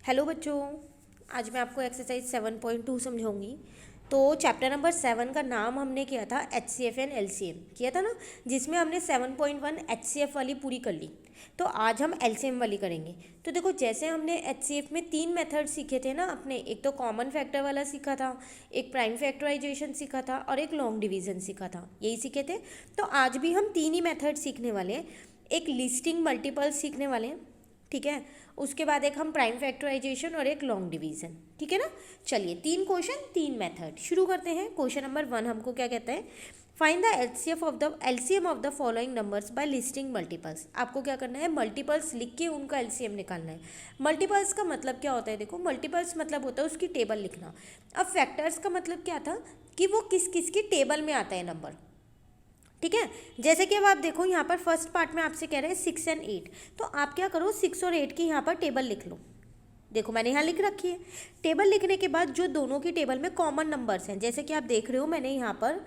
Hello बच्चों, आज मैं आपको एक्सरसाइज 7.2 समझाऊंगी। तो चैप्टर नंबर 7 का नाम हमने किया था HCF एंड LCM किया था ना, जिसमें हमने 7.1 HCF वाली पूरी कर ली। तो आज हम LCM वाली करेंगे। तो देखो, जैसे हमने HCF में 3 मेथड सीखे थे ना अपने, एक तो कॉमन फैक्टर वाला सीखा था, एक प्राइम फैक्टराइजेशन सीखा था और एक लॉन्ग डिवीज़न सीखा था, यही सीखे थे। तो आज भी हम 3 ही मेथड सीखने वाले हैं। एक लिस्टिंग मल्टीपल सीखने वाले हैं, ठीक है। उसके बाद एक हम प्राइम फैक्टराइजेशन और एक लॉन्ग डिवीज़न, ठीक है ना। चलिए, 3 क्वेश्चन 3 मेथड शुरू करते हैं। क्वेश्चन नंबर 1 हमको क्या कहता है, find the LCM of the following numbers by listing multiples. आपको क्या करना है, मल्टीपल्स लिख के उनका एलसीएम निकालना है। मल्टीपल्स का मतलब क्या होता है, देखो मल्टीपल्स मतलब होता है उसकी टेबल लिखना। अब फैक्टर्स का मतलब क्या था कि वो किस किस की टेबल में आता है नंबर, ठीक है। जैसे कि अब आप देखो, यहाँ पर फर्स्ट पार्ट में आपसे कह रहे हैं 6 एंड 8, तो आप क्या करो, 6 और 8 की यहाँ पर टेबल लिख लो। देखो मैंने यहाँ लिख रखी है। टेबल लिखने के बाद जो दोनों की टेबल में कॉमन नंबर्स हैं, जैसे कि आप देख रहे हो मैंने यहाँ पर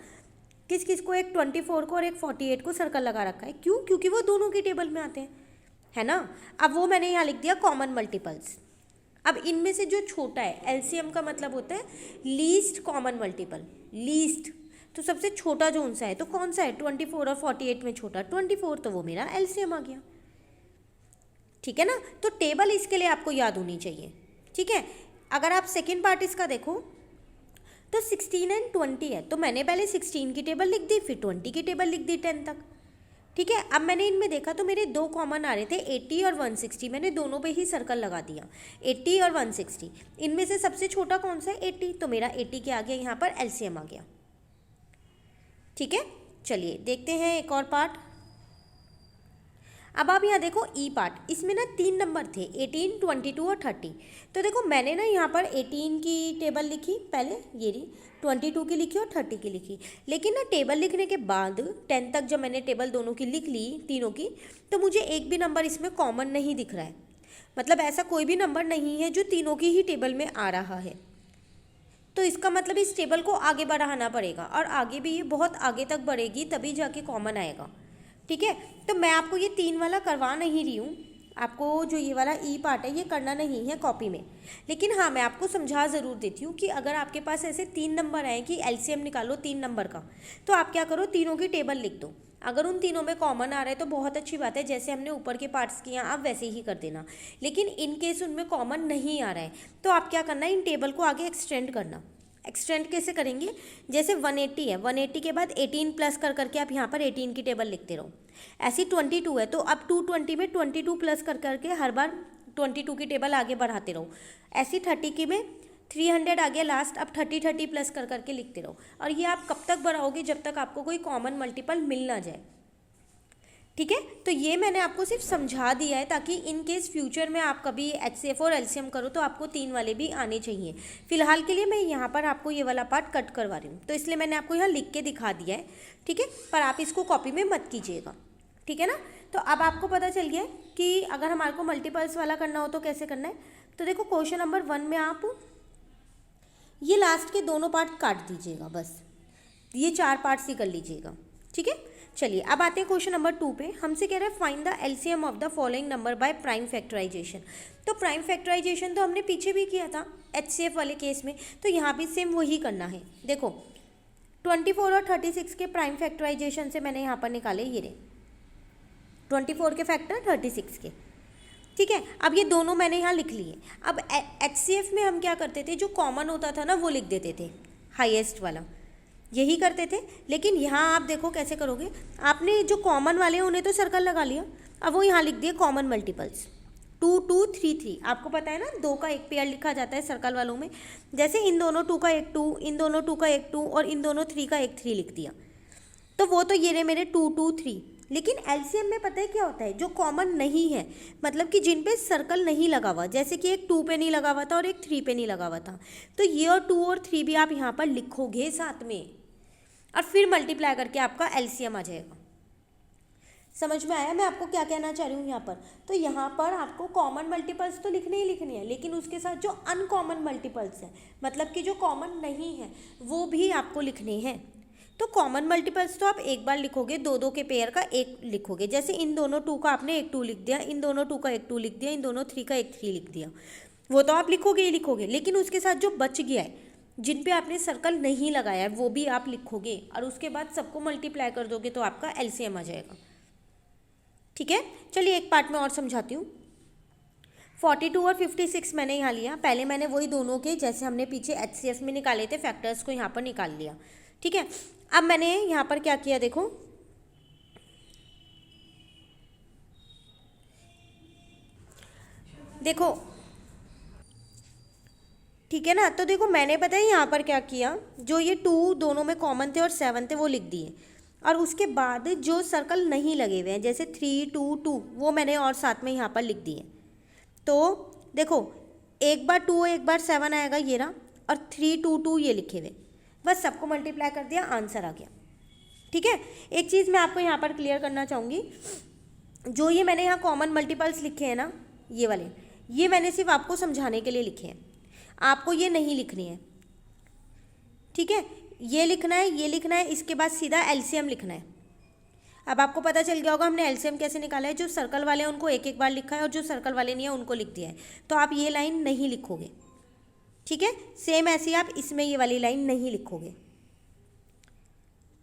किस किस को, एक 24 को और एक 48 को सर्कल लगा रखा है। क्यों? क्योंकि वो दोनों की टेबल में आते हैं, है ना। अब वो मैंने यहाँ लिख दिया कॉमन मल्टीपल्स। अब इनमें से जो छोटा है, एलसीएम का मतलब होता है लीस्ट कॉमन मल्टीपल, लीस्ट। तो सबसे छोटा जो उनसा है तो कौन सा है, 24 और 48 में छोटा 24, तो वो मेरा एलसीएम आ गया, ठीक है ना। तो टेबल इसके लिए आपको याद होनी चाहिए, ठीक है। अगर आप सेकेंड पार्ट इसका देखो तो 16 एंड 20 है, तो मैंने पहले 16 की टेबल लिख दी, फिर 20 की टेबल लिख दी 10 तक, ठीक है। अब मैंने इनमें देखा तो मेरे दो कॉमन आ रहे थे, 80 और 160। मैंने दोनों पे ही सर्कल लगा दिया, 80 और 160। इनमें से सबसे छोटा कौन सा है, 80, तो मेरा 80 के आगे यहाँ पर एलसीएम आ गया, ठीक है। चलिए देखते हैं एक और पार्ट। अब आप यहाँ देखो ई पार्ट, इसमें ना 3 नंबर थे, 18, 22 और 30। तो देखो मैंने ना यहाँ पर 18 की टेबल लिखी पहले, ये रही, 22 की लिखी और 30 की लिखी। लेकिन ना टेबल लिखने के बाद 10 तक जब मैंने टेबल दोनों की लिख ली, तीनों की, तो मुझे एक भी नंबर इसमें कॉमन नहीं दिख रहा है। मतलब ऐसा कोई भी नंबर नहीं है जो तीनों की ही टेबल में आ रहा है। तो इसका मतलब इस टेबल को आगे बढ़ाना पड़ेगा, और आगे भी ये बहुत आगे तक बढ़ेगी तभी जाके कॉमन आएगा, ठीक है। तो मैं आपको ये 3 वाला करवा नहीं रही हूँ, आपको जो ये वाला ई पार्ट है ये करना नहीं है कॉपी में। लेकिन हाँ, मैं आपको समझा ज़रूर देती हूँ कि अगर आपके पास ऐसे 3 नंबर आए कि एलसीएम निकालो 3 नंबर का, तो आप क्या करो, तीनों की टेबल लिख दो। अगर उन तीनों में कॉमन आ रहा है तो बहुत अच्छी बात है, जैसे हमने ऊपर के पार्ट्स किए आप वैसे ही कर देना। लेकिन इन केस उनमें कॉमन नहीं आ रहा है तो आप क्या करना है, इन टेबल को आगे एक्सटेंड करना। एक्सटेंड कैसे करेंगे, जैसे 180 है, 180 के बाद 18 प्लस कर करके आप यहाँ पर 18 की टेबल लिखते रहो। ऐसी 22 है तो अब 220 में 22 प्लस कर करके हर बार 22 की टेबल आगे बढ़ाते रहो। ऐसी 30 की में 300 आ गया लास्ट, अब 30 प्लस कर करके लिखते रहो। और ये आप कब तक बढ़ाओगे, जब तक आपको कोई कॉमन मल्टीपल मिल ना जाए, ठीक है। तो ये मैंने आपको सिर्फ समझा दिया है ताकि इन केस फ्यूचर में आप कभी एचसीएफ और एलसीएम करो तो आपको 3 वाले भी आने चाहिए। फिलहाल के लिए मैं यहाँ पर आपको ये वाला पार्ट कट करवा रही हूँ, तो इसलिए मैंने आपको यहाँ लिख के दिखा दिया है, ठीक है। पर आप इसको कॉपी में मत कीजिएगा, ठीक है ना। तो अब आपको पता चल गया कि अगर हमारे को मल्टीपल्स वाला करना हो तो कैसे करना है। तो देखो क्वेश्चन नंबर 1 में आप ये लास्ट के दोनों पार्ट काट दीजिएगा, बस ये 4 पार्ट्स ही कर लीजिएगा, ठीक है। चलिए अब आते हैं क्वेश्चन नंबर 2 पे। हमसे कह रहा है find the LCM of the following number by prime factorization. तो प्राइम फैक्टराइजेशन तो हमने पीछे भी किया था एचसीएफ वाले केस में, तो यहाँ भी सेम वही करना है। देखो 24 और 36 के प्राइम फैक्टराइजेशन से मैंने यहाँ पर निकाले, ये रहे 24 के फैक्टर 36 के, ठीक है। अब ये दोनों मैंने यहाँ लिख लिए। अब एचसीएफ में हम क्या करते थे, जो कॉमन होता था ना वो लिख देते थे, हाईएस्ट वाला, यही करते थे। लेकिन यहाँ आप देखो कैसे करोगे, आपने जो कॉमन वाले हैं उन्हें तो सर्कल लगा लिया, अब वो यहाँ लिख दिए कॉमन मल्टीपल्स 2 2 3 3। आपको पता है ना 2 का एक पेयर लिखा जाता है सर्कल वालों में, जैसे इन दोनों 2 का एक 2, इन दोनों 2 का एक 2 और इन दोनों 3 का एक 3 लिख दिया। तो वो तो ये रहे मेरे 2 2 3। लेकिन एलसीएम में पता है क्या होता है, जो कॉमन नहीं है, मतलब कि जिन पे सर्कल नहीं लगा हुआ, जैसे कि एक 2 पे नहीं लगा हुआ था और एक 3 पे नहीं लगा हुआ था, तो ये और 2 और 3 भी आप यहाँ पर लिखोगे साथ में, और फिर मल्टीप्लाई करके आपका एलसीएम आ जाएगा। समझ में आया मैं आपको क्या कहना चाह रही हूँ यहाँ पर। तो यहाँ पर आपको कॉमन मल्टीपल्स तो लिखने ही लिखने हैं, लेकिन उसके साथ जो अनकॉमन मल्टीपल्स हैं, मतलब कि जो कॉमन नहीं है, वो भी आपको लिखने हैं। तो कॉमन मल्टीपल्स तो आप एक बार लिखोगे, 2 2 के पेयर का एक लिखोगे, जैसे इन दोनों 2 का आपने एक 2 लिख दिया, इन दोनों 2 का एक 2 लिख दिया, इन दोनों 3 का एक 3 लिख दिया। वो तो आप लिखोगे ही लिखोगे, लेकिन उसके साथ जो बच गया है, जिन पे आपने सर्कल नहीं लगाया है, वो भी आप लिखोगे और उसके बाद सबको मल्टीप्लाई कर दोगे तो आपका एलसीएम आ जाएगा। ठीक है, चलिए एक पार्ट में और समझाती हूँ। 42 और 56 मैंने यहाँ लिया। पहले मैंने वही दोनों के जैसे हमने पीछे एचसीएफ में निकाले थे फैक्टर्स को यहाँ पर निकाल लिया। ठीक है, अब मैंने यहाँ पर क्या किया, देखो देखो ठीक है ना। तो देखो मैंने पता है यहाँ पर क्या किया, जो ये 2 दोनों में कॉमन थे और 7 थे वो लिख दिए, और उसके बाद जो सर्कल नहीं लगे हुए हैं जैसे 3 2 2 वो मैंने और साथ में यहाँ पर लिख दिए। तो देखो एक बार 2 एक बार 7 आएगा ये रहा, और 3 2 2 ये लिखे हुए, बस सबको मल्टीप्लाई कर दिया, आंसर आ गया। ठीक है, एक चीज़ मैं आपको यहाँ पर क्लियर करना चाहूँगी, जो ये मैंने यहाँ कॉमन मल्टीपल्स लिखे हैं ना, ये वाले, ये मैंने सिर्फ आपको समझाने के लिए लिखे हैं, आपको ये नहीं लिखनी है। ठीक है, ये लिखना है, ये लिखना है, इसके बाद सीधा एलसीएम लिखना है। अब आपको पता चल गया होगा हमने एलसीएम कैसे निकाला है। जो सर्कल वाले हैं उनको एक एक बार लिखा है और जो सर्कल वाले नहीं है उनको लिख दिया है, तो आप ये लाइन नहीं लिखोगे। ठीक है, सेम ऐसे ही आप इसमें ये वाली लाइन नहीं लिखोगे।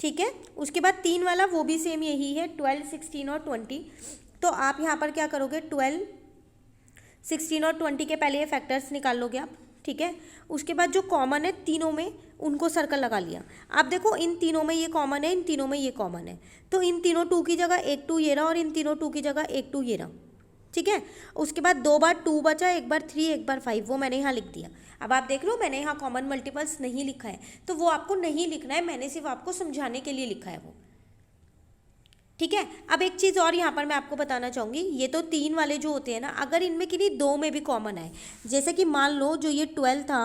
ठीक है, उसके बाद 3 वाला वो भी सेम यही है, 12 16 और 20। तो आप यहाँ पर क्या करोगे, 12 16 और 20 के पहले ये फैक्टर्स निकाल लोगे आप। ठीक है, उसके बाद जो कॉमन है तीनों में उनको सर्कल लगा लिया। आप देखो इन तीनों में ये कॉमन है, इन तीनों में ये कॉमन है, तो इन तीनों 2 की जगह एक 2 ये रहा, और इन तीनों 2 की जगह एक 2 ये रहा। ठीक है, उसके बाद 2 बार 2 बचा, एक बार 3 एक बार 5, वो मैंने यहाँ लिख दिया। अब आप देख लो मैंने यहाँ कॉमन मल्टीपल्स नहीं लिखा है, तो वो आपको नहीं लिखना है, मैंने सिर्फ आपको समझाने के लिए लिखा है वो। ठीक है, अब एक चीज़ और यहाँ पर मैं आपको बताना चाहूँगी, ये तो 3 वाले जो होते हैं ना, अगर इनमें किन्हीं 2 में भी कॉमन आए, जैसे कि मान लो जो ये 12 था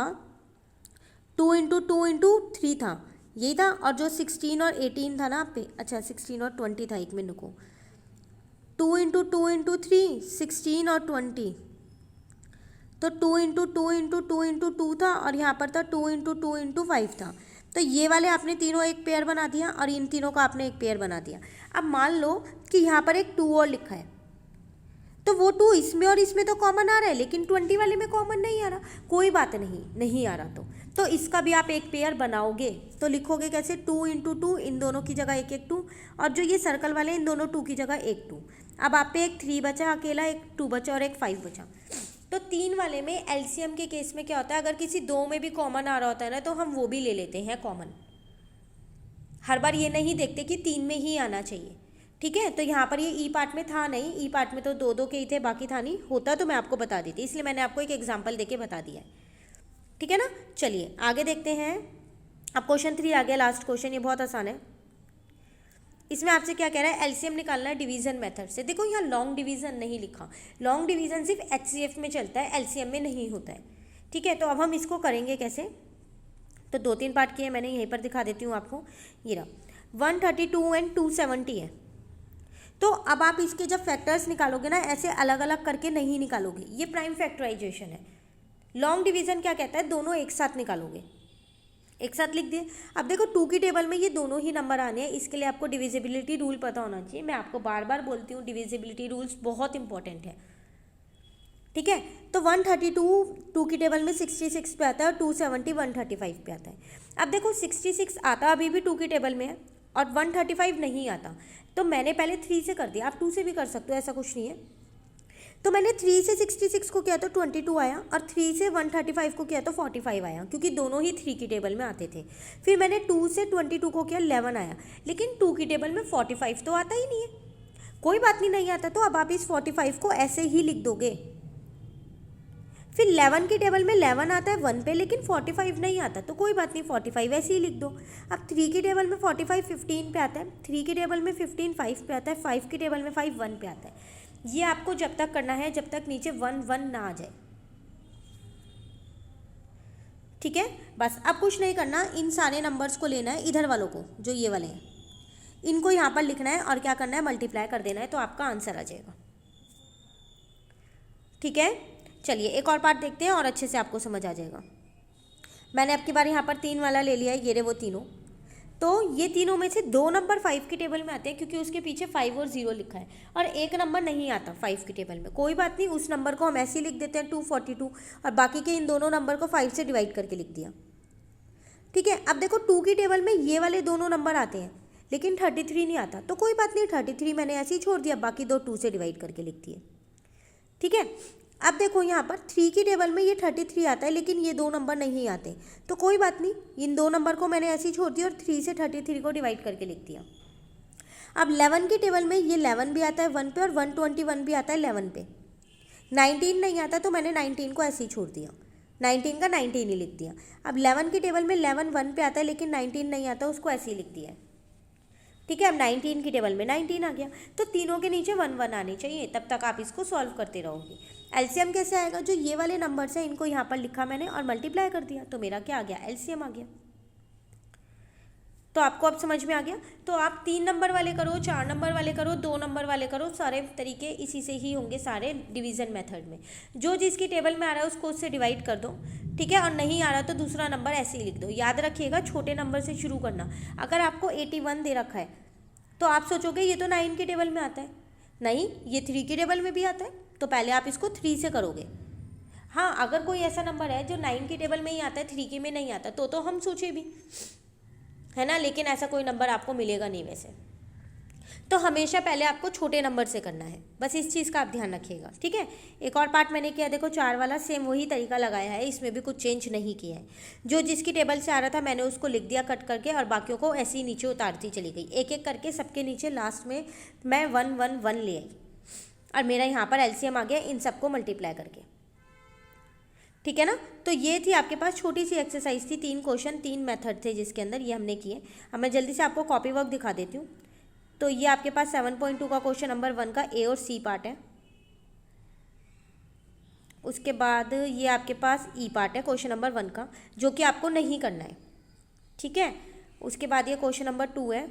2 × 2 × 3 था, यही था, और जो 16 और 18 था ना आप पे, अच्छा 16 और 20 था, एक मिनट को, 2 × 2 × 3 16 और 20, तो 2 × 2 × 2 × 2 था, और यहाँ पर था 2 × 2 × 5 था। तो ये वाले आपने तीनों एक पेयर बना दिया और इन तीनों का आपने एक पेयर बना दिया। अब मान लो कि यहाँ पर एक 2 और लिखा है, तो वो 2 इसमें और इसमें तो कॉमन आ रहा है, लेकिन 20 वाले में कॉमन नहीं आ रहा, कोई बात नहीं, नहीं आ रहा तो इसका भी आप एक पेयर बनाओगे। तो लिखोगे कैसे, 2 × 2, इन दोनों की जगह एक एक 2, और जो ये सर्कल वाले इन दोनों 2 की जगह एक 2। अब आप पे एक 3 बचा अकेला, एक 2 बचा और एक 5 बचा। तो 3 वाले में एलसीएम के केस में क्या होता है, अगर किसी 2 में भी कॉमन आ रहा होता है ना, तो हम वो भी ले लेते हैं कॉमन। हर बार ये नहीं देखते कि 3 में ही आना चाहिए। ठीक है, तो यहाँ पर ये ई पार्ट में था नहीं, ई पार्ट में तो 2 के ही थे, बाकी था नहीं, होता तो मैं आपको बता देती, इसलिए मैंने आपको एक एग्जाम्पल देके बता दिया है। ठीक है ना, चलिए आगे देखते हैं। अब क्वेश्चन 3 आ गया, लास्ट क्वेश्चन, ये बहुत आसान है। इसमें आपसे क्या कह रहा है, एलसीएम निकालना है डिवीजन मेथड से। देखो यहाँ लॉन्ग डिवीजन नहीं लिखा, लॉन्ग डिवीजन सिर्फ एचसीएफ में चलता है, एलसीएम में नहीं होता है। ठीक है, तो अब हम इसको करेंगे कैसे, तो 2-3 पार्ट किए मैंने, यहीं पर दिखा देती हूँ आपको। ये रहा 132 एंड 270 है। तो अब आप इसके जब फैक्टर्स निकालोगे ना, ऐसे अलग अलग करके नहीं निकालोगे, ये प्राइम फैक्टराइजेशन है। लॉन्ग डिवीजन क्या कहता है, दोनों एक साथ निकालोगे, एक साथ लिख दिए। अब देखो 2 की टेबल में ये दोनों ही नंबर आने हैं, इसके लिए आपको डिविजिबिलिटी रूल पता होना चाहिए। मैं आपको बार बार बोलती हूँ डिविजिबिलिटी रूल्स बहुत इंपॉर्टेंट है। ठीक है, तो 132 2 की टेबल में 66 पे आता है और 270 135 पे आता है। अब देखो 66 आता अभी भी 2 की टेबल में है और 135 नहीं आता, तो मैंने पहले 3 से कर दिया, आप 2 से भी कर सकते हो, ऐसा कुछ नहीं है। तो मैंने 3 से 66 को किया तो 22 आया, और 3 से 135 को किया तो 45 आया, क्योंकि दोनों ही 3 की टेबल में आते थे। फिर मैंने 2 से 22 को किया 11 आया, लेकिन 2 की टेबल में 45 तो आता ही नहीं है। कोई बात नहीं आता, तो अब आप इस 45 को ऐसे ही लिख दोगे। फिर 11 की टेबल में 11 आता है 1 पे, लेकिन 45 नहीं आता, तो कोई बात नहीं, 45 ऐसे ही लिख दो। अब 3 की टेबल में 45 15 पे आता है, 3 की टेबल में 15 5 पे आता है, 5 की टेबल में 5 1 पे आता है। ये आपको जब तक करना है जब तक नीचे 1 1 ना आ जाए। ठीक है, बस अब कुछ नहीं करना, इन सारे नंबर्स को लेना है, इधर वालों को जो ये वाले हैं इनको यहाँ पर लिखना है, और क्या करना है, मल्टीप्लाई कर देना है, तो आपका आंसर आ जाएगा। ठीक है, चलिए एक और पार्ट देखते हैं और अच्छे से आपको समझ आ जाएगा। मैंने अब की बार यहाँ पर 3 वाला ले लिया है, ये रहे वो तीनों। तो ये तीनों में से 2 नंबर 5 की टेबल में आते हैं क्योंकि उसके पीछे 5 और 0 लिखा है, और एक नंबर नहीं आता 5 की टेबल में। कोई बात नहीं, उस नंबर को हम ऐसे ही लिख देते हैं 242, और बाकी के इन दोनों नंबर को 5 से डिवाइड करके लिख दिया। ठीक है, अब देखो 2 की टेबल में ये वाले दोनों नंबर आते हैं लेकिन 33 नहीं आता, तो कोई बात नहीं, 33 मैंने ऐसे ही छोड़ दिया, बाकी दो 2 से डिवाइड करके लिख दिए। ठीक है, अब देखो यहाँ पर 3 की टेबल में ये 33 आता है लेकिन ये दो नंबर नहीं आते, तो कोई बात नहीं, इन दो नंबर को मैंने ऐसे ही छोड़ दिया और 3 से 33 को डिवाइड करके लिख दिया। अब 11 की टेबल में ये 11 भी आता है 1 पे और 121 भी आता है 11 पे। 19 नहीं आता तो मैंने 19 को ऐसे ही छोड़ दिया, 19 का 19 ही लिख दिया। अब 11 की टेबल में 11 1 पे आता है लेकिन 19 नहीं आता, उसको ऐसे ही लिख दिया है। ठीक है, अब 19 की टेबल में 19 आ गया, तो तीनों के नीचे 1 1 आने चाहिए, तब तक आप इसको सॉल्व करते रहोगे। एलसीएम कैसे आएगा, जो ये वाले नंबर्स हैं इनको यहाँ पर लिखा मैंने और मल्टीप्लाई कर दिया, तो मेरा क्या आ गया, एलसीएम आ गया। तो आपको अब समझ में आ गया। तो आप 3 नंबर वाले करो, 4 नंबर वाले करो, 2 नंबर वाले करो, सारे तरीके इसी से ही होंगे, सारे डिवीज़न मेथड में। जो जिसकी टेबल में आ रहा है उसको उससे डिवाइड कर दो। ठीक है, और नहीं आ रहा तो दूसरा नंबर ऐसे ही लिख दो। याद रखिएगा छोटे नंबर से शुरू करना। अगर आपको 81 दे रखा है तो आप सोचोगे ये तो 9 की टेबल में आता है, नहीं ये 3 की टेबल में भी आता है, तो पहले आप इसको 3 से करोगे। हाँ, अगर कोई ऐसा नंबर है जो 9 की टेबल में ही आता है 3 की में नहीं आता, तो हम सोचे भी, है ना, लेकिन ऐसा कोई नंबर आपको मिलेगा नहीं वैसे। तो हमेशा पहले आपको छोटे नंबर से करना है, बस इस चीज़ का आप ध्यान रखिएगा। ठीक है, एक और पार्ट मैंने किया, देखो 4 वाला सेम वही तरीका लगाया है, इसमें भी कुछ चेंज नहीं किया है। जो जिसकी टेबल से आ रहा था मैंने उसको लिख दिया कट करके, और बाकियों को ऐसे ही नीचे उतारती चली गई, एक एक करके सबके नीचे लास्ट में मैं 1 1 1 ले आई, और मेरा यहाँ पर एलसीएम आ गया इन सबको मल्टीप्लाई करके। ठीक है ना, तो ये थी आपके पास छोटी सी एक्सरसाइज थी, 3 क्वेश्चन 3 मेथड थे जिसके अंदर ये हमने किए। अब मैं जल्दी से आपको कॉपी वर्क दिखा देती हूँ। तो ये आपके पास 7.2 का क्वेश्चन नंबर 1 का ए और सी पार्ट है। उसके बाद ये आपके पास ई पार्ट है क्वेश्चन नंबर 1 का, जो कि आपको नहीं करना है। ठीक है, उसके बाद ये क्वेश्चन नंबर 2 है।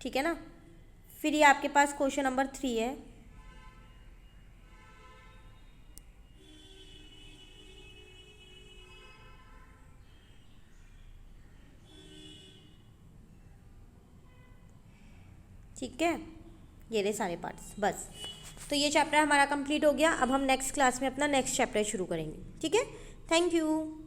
ठीक है ना, फिर ये आपके पास क्वेश्चन नंबर 3 है। ठीक है, ये रहे सारे पार्ट्स, बस। तो ये चैप्टर हमारा कंप्लीट हो गया। अब हम नेक्स्ट क्लास में अपना नेक्स्ट चैप्टर शुरू करेंगे। ठीक है, थैंक यू।